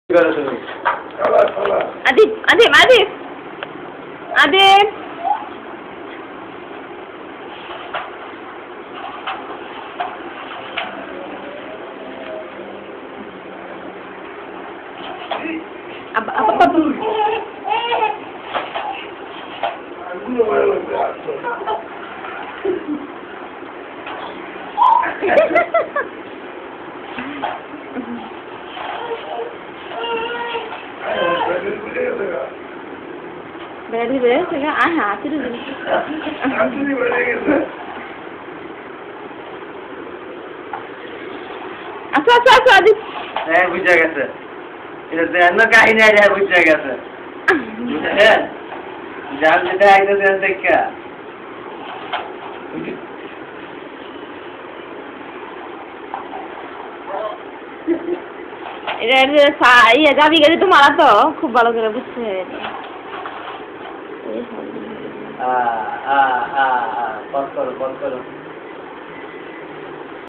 Adib, Adib, Adib, Adib. Apa tuh? Berarti sekarang hati dulu. Asa Adib. বুঝা গেছে এটা অন্য কাহিনী আছে বুঝা গেছে বুঝছেন জান যেটা আইতেছে দেখা এটা যাবি গেলে তো মারা তো খুব ভালো করে বুঝতে বন্ধ করো